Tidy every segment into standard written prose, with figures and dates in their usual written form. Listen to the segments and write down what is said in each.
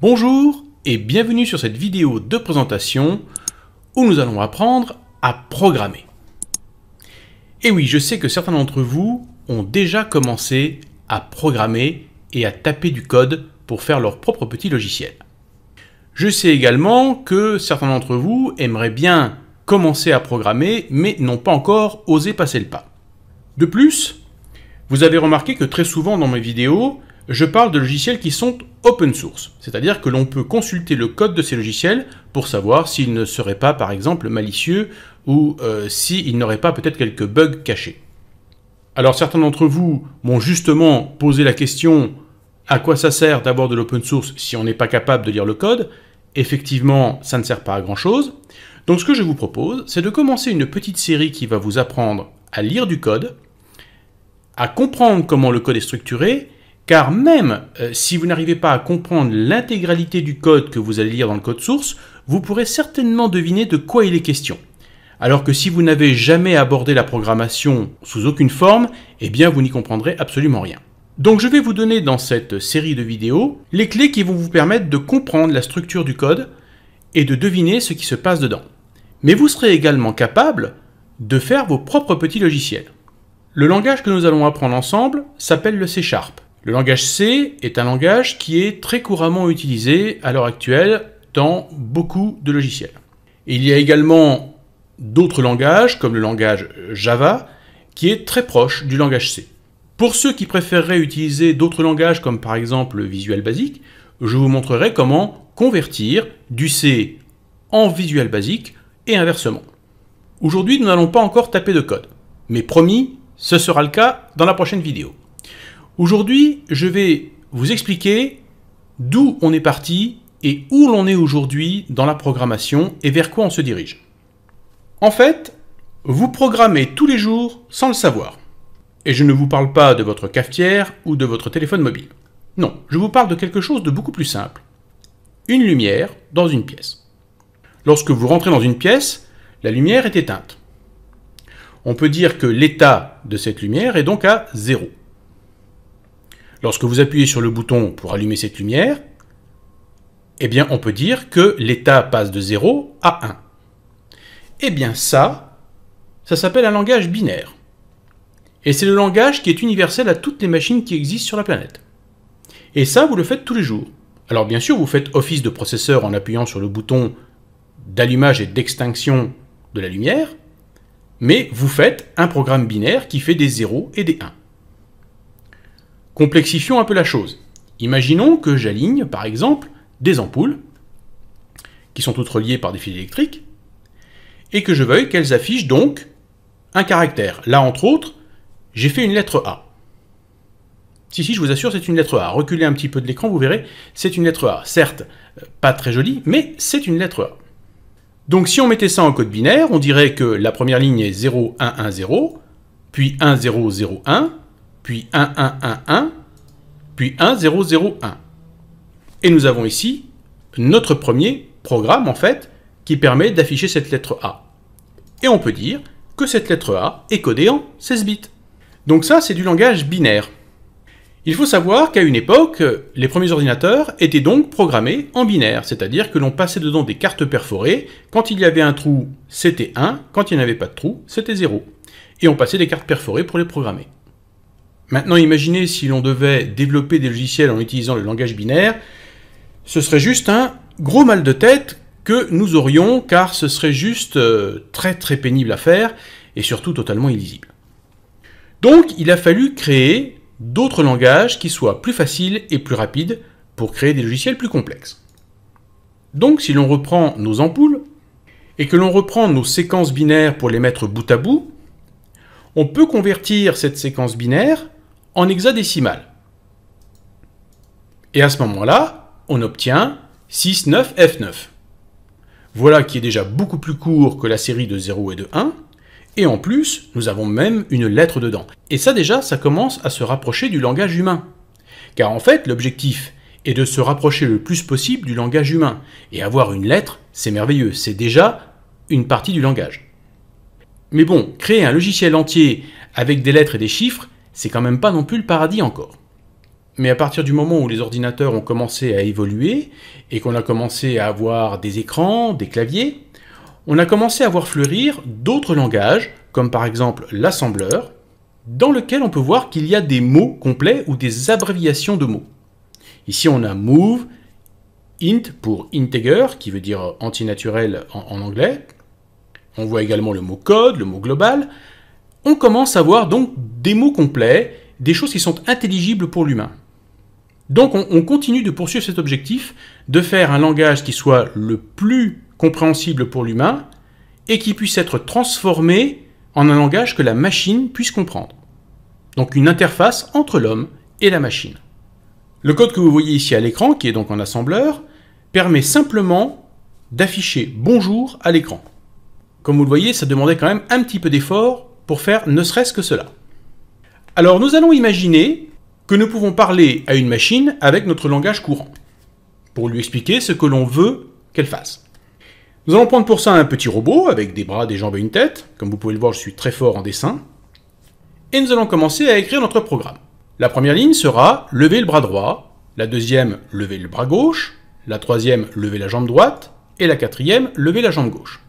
Bonjour et bienvenue sur cette vidéo de présentation où nous allons apprendre à programmer. Et oui, je sais que certains d'entre vous ont déjà commencé à programmer et à taper du code pour faire leur propre petit logiciel. Je sais également que certains d'entre vous aimeraient bien commencer à programmer mais n'ont pas encore osé passer le pas. De plus, vous avez remarqué que très souvent dans mes vidéos, je parle de logiciels qui sont open source, c'est-à-dire que l'on peut consulter le code de ces logiciels pour savoir s'ils ne seraient pas, par exemple, malicieux ou s'ils n'auraient pas peut-être quelques bugs cachés. Alors certains d'entre vous m'ont justement posé la question « À quoi ça sert d'avoir de l'open source si on n'est pas capable de lire le code ?» Effectivement, ça ne sert pas à grand-chose. Donc ce que je vous propose, c'est de commencer une petite série qui va vous apprendre à lire du code, à comprendre comment le code est structuré, car même si vous n'arrivez pas à comprendre l'intégralité du code que vous allez lire dans le code source, vous pourrez certainement deviner de quoi il est question. Alors que si vous n'avez jamais abordé la programmation sous aucune forme, eh bien vous n'y comprendrez absolument rien. Donc je vais vous donner dans cette série de vidéos les clés qui vont vous permettre de comprendre la structure du code et de deviner ce qui se passe dedans. Mais vous serez également capable de faire vos propres petits logiciels. Le langage que nous allons apprendre ensemble s'appelle le C#. Le langage C est un langage qui est très couramment utilisé à l'heure actuelle dans beaucoup de logiciels. Il y a également d'autres langages, comme le langage Java, qui est très proche du langage C. Pour ceux qui préféreraient utiliser d'autres langages, comme par exemple Visual Basic, je vous montrerai comment convertir du C en Visual Basic et inversement. Aujourd'hui, nous n'allons pas encore taper de code, mais promis, ce sera le cas dans la prochaine vidéo. Aujourd'hui, je vais vous expliquer d'où on est parti et où l'on est aujourd'hui dans la programmation et vers quoi on se dirige. En fait, vous programmez tous les jours sans le savoir. Et je ne vous parle pas de votre cafetière ou de votre téléphone mobile. Non, je vous parle de quelque chose de beaucoup plus simple. Une lumière dans une pièce. Lorsque vous rentrez dans une pièce, la lumière est éteinte. On peut dire que l'état de cette lumière est donc à 0. Lorsque vous appuyez sur le bouton pour allumer cette lumière, eh bien on peut dire que l'état passe de 0 à 1. Eh bien ça s'appelle un langage binaire. Et c'est le langage qui est universel à toutes les machines qui existent sur la planète. Et ça, vous le faites tous les jours. Alors bien sûr, vous faites office de processeur en appuyant sur le bouton d'allumage et d'extinction de la lumière, mais vous faites un programme binaire qui fait des 0 et des 1. Complexifions un peu la chose. Imaginons que j'aligne, par exemple, des ampoules, qui sont toutes reliées par des fils électriques, et que je veuille qu'elles affichent donc un caractère. Là, entre autres, j'ai fait une lettre A. Si, je vous assure, c'est une lettre A. Reculez un petit peu de l'écran, vous verrez, c'est une lettre A. Certes, pas très jolie, mais c'est une lettre A. Donc si on mettait ça en code binaire, on dirait que la première ligne est 0, 1, 1, 0, puis 1, 0, 0, 1, puis 1, 1, 1, 1, puis 1, 0, 0, 1. Et nous avons ici notre premier programme, en fait, qui permet d'afficher cette lettre A. Et on peut dire que cette lettre A est codée en 16 bits. Donc ça, c'est du langage binaire. Il faut savoir qu'à une époque, les premiers ordinateurs étaient donc programmés en binaire, c'est-à-dire que l'on passait dedans des cartes perforées. Quand il y avait un trou, c'était 1, quand il n'y avait pas de trou, c'était 0. Et on passait des cartes perforées pour les programmer. Maintenant, imaginez si l'on devait développer des logiciels en utilisant le langage binaire, ce serait juste un gros mal de tête que nous aurions, car ce serait juste très très pénible à faire, et surtout totalement illisible. Donc, il a fallu créer d'autres langages qui soient plus faciles et plus rapides pour créer des logiciels plus complexes. Donc, si l'on reprend nos ampoules, et que l'on reprend nos séquences binaires pour les mettre bout à bout, on peut convertir cette séquence binaire en hexadécimale. Et à ce moment-là, on obtient 6, 9, F9. Voilà qui est déjà beaucoup plus court que la série de 0 et de 1, et en plus, nous avons même une lettre dedans. Et ça déjà, ça commence à se rapprocher du langage humain. Car en fait, l'objectif est de se rapprocher le plus possible du langage humain. Et avoir une lettre, c'est merveilleux, c'est déjà une partie du langage. Mais bon, créer un logiciel entier avec des lettres et des chiffres, c'est quand même pas non plus le paradis encore. Mais à partir du moment où les ordinateurs ont commencé à évoluer et qu'on a commencé à avoir des écrans, des claviers, on a commencé à voir fleurir d'autres langages, comme par exemple l'assembleur, dans lequel on peut voir qu'il y a des mots complets ou des abréviations de mots. Ici on a move, int pour integer, qui veut dire antinaturel en anglais. On voit également le mot code, le mot global. On commence à voir donc des mots complets, des choses qui sont intelligibles pour l'humain. Donc on continue de poursuivre cet objectif de faire un langage qui soit le plus compréhensible pour l'humain et qui puisse être transformé en un langage que la machine puisse comprendre. Donc une interface entre l'homme et la machine. Le code que vous voyez ici à l'écran, qui est donc en assembleur, permet simplement d'afficher bonjour à l'écran. Comme vous le voyez, ça demandait quand même un petit peu d'effort pour faire ne serait-ce que cela. Alors nous allons imaginer que nous pouvons parler à une machine avec notre langage courant, pour lui expliquer ce que l'on veut qu'elle fasse. Nous allons prendre pour ça un petit robot avec des bras, des jambes et une tête. Comme vous pouvez le voir, je suis très fort en dessin. Et nous allons commencer à écrire notre programme. La première ligne sera « lever le bras droit », la deuxième « lever le bras gauche », la troisième « lever la jambe droite » et la quatrième « lever la jambe gauche ».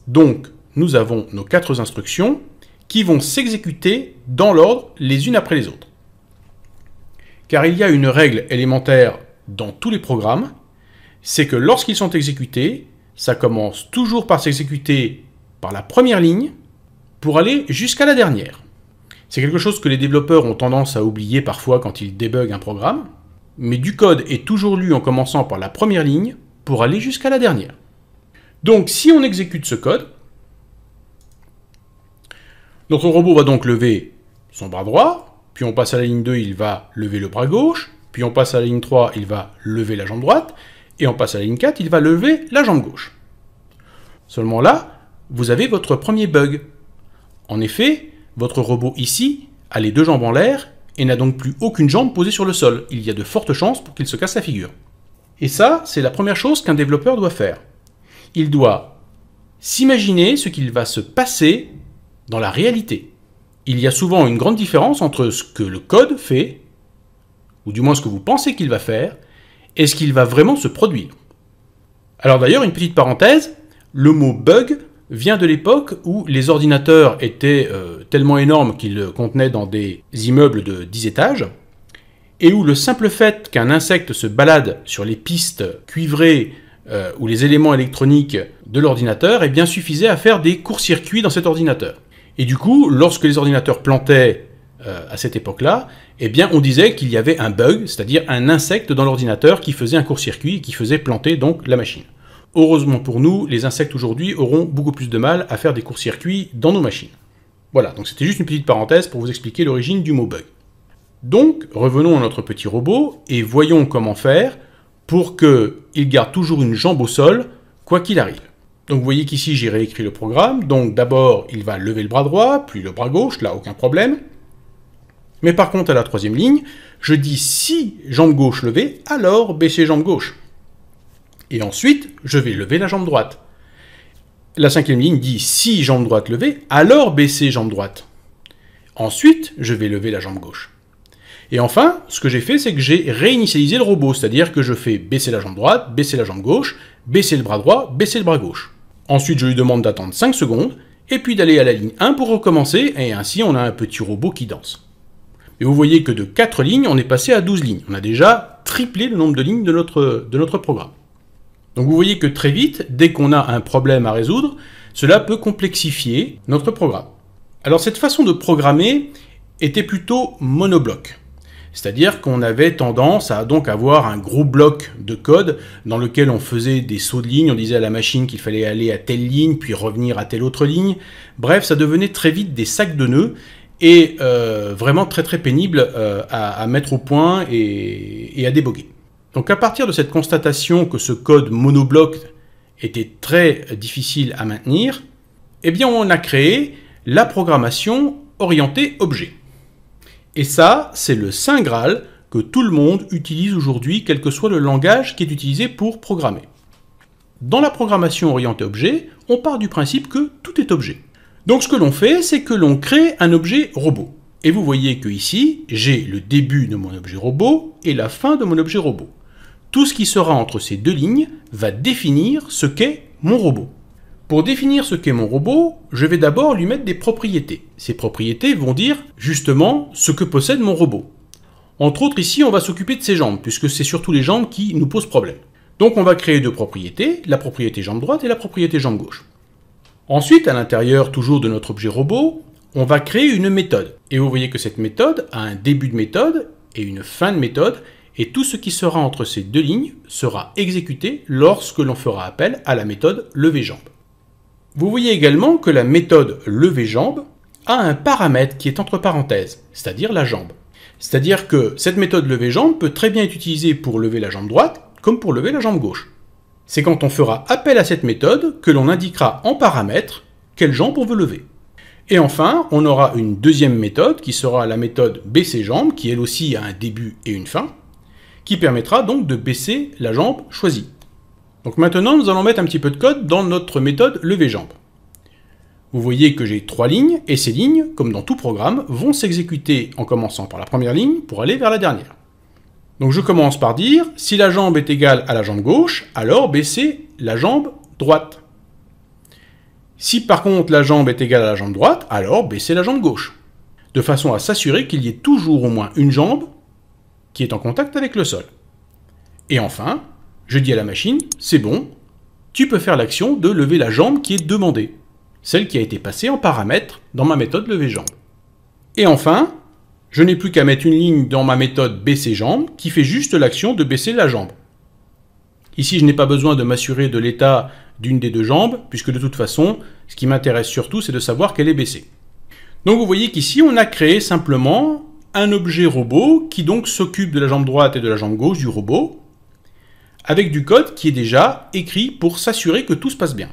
Donc, nous avons nos 4 instructions qui vont s'exécuter dans l'ordre les unes après les autres. Car il y a une règle élémentaire dans tous les programmes, c'est que lorsqu'ils sont exécutés, ça commence toujours par s'exécuter par la première ligne pour aller jusqu'à la dernière. C'est quelque chose que les développeurs ont tendance à oublier parfois quand ils débuguent un programme, mais du code est toujours lu en commençant par la première ligne pour aller jusqu'à la dernière. Donc si on exécute ce code, notre robot va donc lever son bras droit, puis on passe à la ligne 2, il va lever le bras gauche, puis on passe à la ligne 3, il va lever la jambe droite, et on passe à la ligne 4, il va lever la jambe gauche. Seulement là, vous avez votre premier bug. En effet, votre robot ici a les 2 jambes en l'air et n'a donc plus aucune jambe posée sur le sol. Il y a de fortes chances pour qu'il se casse la figure. Et ça, c'est la première chose qu'un développeur doit faire. Il doit s'imaginer ce qu'il va se passer dans la réalité. Il y a souvent une grande différence entre ce que le code fait, ou du moins ce que vous pensez qu'il va faire, et ce qu'il va vraiment se produire. Alors d'ailleurs, une petite parenthèse, le mot bug vient de l'époque où les ordinateurs étaient tellement énormes qu'ils contenaient dans des immeubles de 10 étages, et où le simple fait qu'un insecte se balade sur les pistes cuivrées ou les éléments électroniques de l'ordinateur, eh bien suffisait à faire des courts-circuits dans cet ordinateur. Et du coup, lorsque les ordinateurs plantaient à cette époque-là, eh bien on disait qu'il y avait un bug, c'est-à-dire un insecte dans l'ordinateur qui faisait un court-circuit et qui faisait planter donc la machine. Heureusement pour nous, les insectes aujourd'hui auront beaucoup plus de mal à faire des courts-circuits dans nos machines. Voilà, donc c'était juste une petite parenthèse pour vous expliquer l'origine du mot bug. Donc, revenons à notre petit robot et voyons comment faire pour qu'il garde toujours une jambe au sol, quoi qu'il arrive. Donc vous voyez qu'ici j'ai réécrit le programme, donc d'abord il va lever le bras droit, puis le bras gauche, là aucun problème. Mais par contre à la troisième ligne, je dis si jambe gauche levée, alors baisser jambe gauche. Et ensuite, je vais lever la jambe droite. La cinquième ligne dit si jambe droite levée, alors baisser jambe droite. Ensuite, je vais lever la jambe gauche. Et enfin, ce que j'ai fait, c'est que j'ai réinitialisé le robot, c'est-à-dire que je fais baisser la jambe droite, baisser la jambe gauche, baisser le bras droit, baisser le bras gauche. Ensuite, je lui demande d'attendre 5 secondes, et puis d'aller à la ligne 1 pour recommencer, et ainsi on a un petit robot qui danse. Et vous voyez que de 4 lignes, on est passé à 12 lignes. On a déjà triplé le nombre de lignes de notre programme. Donc vous voyez que très vite, dès qu'on a un problème à résoudre, cela peut complexifier notre programme. Alors cette façon de programmer était plutôt monobloc. C'est-à-dire qu'on avait tendance à donc avoir un gros bloc de code dans lequel on faisait des sauts de ligne, on disait à la machine qu'il fallait aller à telle ligne, puis revenir à telle autre ligne. Bref, ça devenait très vite des sacs de nœuds et vraiment très très pénible à mettre au point et à déboguer. Donc à partir de cette constatation que ce code monobloc était très difficile à maintenir, eh bien on a créé la programmation orientée objet. Et ça, c'est le saint Graal que tout le monde utilise aujourd'hui, quel que soit le langage qui est utilisé pour programmer. Dans la programmation orientée objet, on part du principe que tout est objet. Donc ce que l'on fait, c'est que l'on crée un objet robot. Et vous voyez que ici, j'ai le début de mon objet robot et la fin de mon objet robot. Tout ce qui sera entre ces deux lignes va définir ce qu'est mon robot. Pour définir ce qu'est mon robot, je vais d'abord lui mettre des propriétés. Ces propriétés vont dire justement ce que possède mon robot. Entre autres, ici, on va s'occuper de ses jambes, puisque c'est surtout les jambes qui nous posent problème. Donc on va créer deux propriétés, la propriété jambe droite et la propriété jambe gauche. Ensuite, à l'intérieur toujours de notre objet robot, on va créer une méthode. Et vous voyez que cette méthode a un début de méthode et une fin de méthode, et tout ce qui sera entre ces deux lignes sera exécuté lorsque l'on fera appel à la méthode lever jambe. Vous voyez également que la méthode lever jambe a un paramètre qui est entre parenthèses, c'est-à-dire la jambe. C'est-à-dire que cette méthode lever jambe peut très bien être utilisée pour lever la jambe droite comme pour lever la jambe gauche. C'est quand on fera appel à cette méthode que l'on indiquera en paramètre quelle jambe on veut lever. Et enfin, on aura une deuxième méthode qui sera la méthode baisser jambe, qui elle aussi a un début et une fin, qui permettra donc de baisser la jambe choisie. Donc maintenant, nous allons mettre un petit peu de code dans notre méthode lever jambe. Vous voyez que j'ai 3 lignes, et ces lignes, comme dans tout programme, vont s'exécuter en commençant par la première ligne pour aller vers la dernière. Donc je commence par dire, si la jambe est égale à la jambe gauche, alors baissez la jambe droite. Si par contre la jambe est égale à la jambe droite, alors baissez la jambe gauche. De façon à s'assurer qu'il y ait toujours au moins une jambe qui est en contact avec le sol. Et enfin, je dis à la machine, c'est bon, tu peux faire l'action de lever la jambe qui est demandée, celle qui a été passée en paramètre dans ma méthode lever jambe. Et enfin, je n'ai plus qu'à mettre une ligne dans ma méthode baisser jambe qui fait juste l'action de baisser la jambe. Ici, je n'ai pas besoin de m'assurer de l'état d'une des deux jambes, puisque de toute façon, ce qui m'intéresse surtout, c'est de savoir qu'elle est baissée. Donc vous voyez qu'ici, on a créé simplement un objet robot qui donc s'occupe de la jambe droite et de la jambe gauche du robot, avec du code qui est déjà écrit pour s'assurer que tout se passe bien.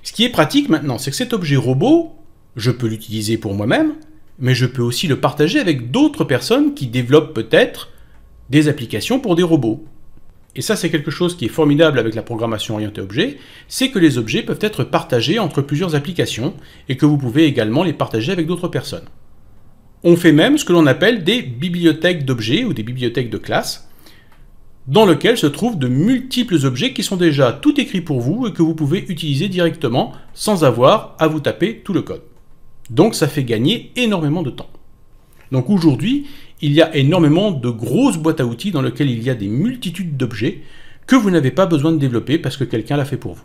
Ce qui est pratique maintenant, c'est que cet objet robot, je peux l'utiliser pour moi-même, mais je peux aussi le partager avec d'autres personnes qui développent peut-être des applications pour des robots. Et ça, c'est quelque chose qui est formidable avec la programmation orientée objet, c'est que les objets peuvent être partagés entre plusieurs applications et que vous pouvez également les partager avec d'autres personnes. On fait même ce que l'on appelle des bibliothèques d'objets ou des bibliothèques de classes, dans lesquelles se trouvent de multiples objets qui sont déjà tout écrits pour vous et que vous pouvez utiliser directement sans avoir à vous taper tout le code. Donc ça fait gagner énormément de temps. Donc aujourd'hui, il y a énormément de grosses boîtes à outils dans lesquelles il y a des multitudes d'objets que vous n'avez pas besoin de développer parce que quelqu'un l'a fait pour vous.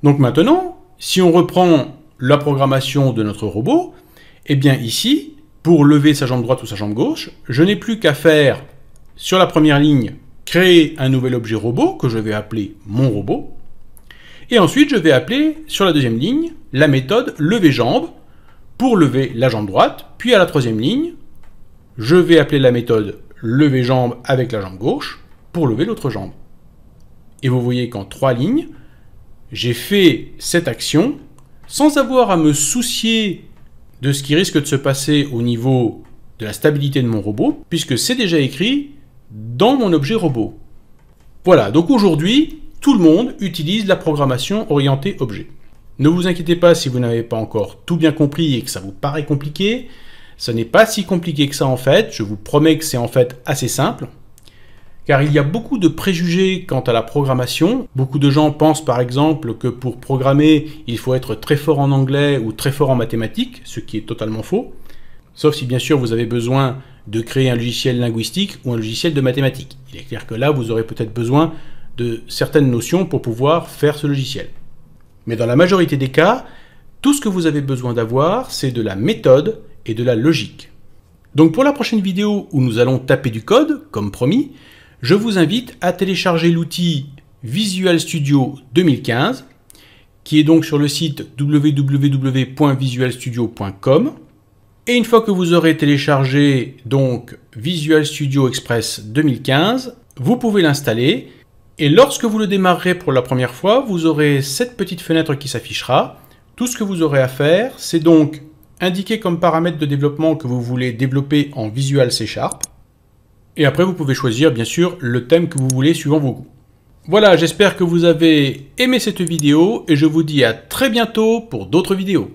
Donc maintenant, si on reprend la programmation de notre robot, eh bien ici, pour lever sa jambe droite ou sa jambe gauche, je n'ai plus qu'à faire, sur la première ligne, créer un nouvel objet robot que je vais appeler mon robot. Et ensuite, je vais appeler, sur la deuxième ligne, la méthode lever jambe pour lever la jambe droite. Puis à la troisième ligne, je vais appeler la méthode lever jambe avec la jambe gauche pour lever l'autre jambe. Et vous voyez qu'en 3 lignes, j'ai fait cette action sans avoir à me soucier de ce qui risque de se passer au niveau de la stabilité de mon robot, puisque c'est déjà écrit dans mon objet robot. Voilà, donc aujourd'hui, tout le monde utilise la programmation orientée objet. Ne vous inquiétez pas si vous n'avez pas encore tout bien compris et que ça vous paraît compliqué. Ce n'est pas si compliqué que ça en fait, je vous promets que c'est en fait assez simple. Car il y a beaucoup de préjugés quant à la programmation. Beaucoup de gens pensent par exemple que pour programmer, il faut être très fort en anglais ou très fort en mathématiques, ce qui est totalement faux. Sauf si bien sûr vous avez besoin de créer un logiciel linguistique ou un logiciel de mathématiques. Il est clair que là, vous aurez peut-être besoin de certaines notions pour pouvoir faire ce logiciel. Mais dans la majorité des cas, tout ce que vous avez besoin d'avoir, c'est de la méthode et de la logique. Donc pour la prochaine vidéo où nous allons taper du code, comme promis, je vous invite à télécharger l'outil Visual Studio 2015, qui est donc sur le site www.visualstudio.com. Et une fois que vous aurez téléchargé donc Visual Studio Express 2015, vous pouvez l'installer. Et lorsque vous le démarrerez pour la première fois, vous aurez cette petite fenêtre qui s'affichera. Tout ce que vous aurez à faire, c'est donc indiquer comme paramètre de développement que vous voulez développer en Visual C#. Et après, vous pouvez choisir, bien sûr, le thème que vous voulez suivant vos goûts. Voilà, j'espère que vous avez aimé cette vidéo et je vous dis à très bientôt pour d'autres vidéos.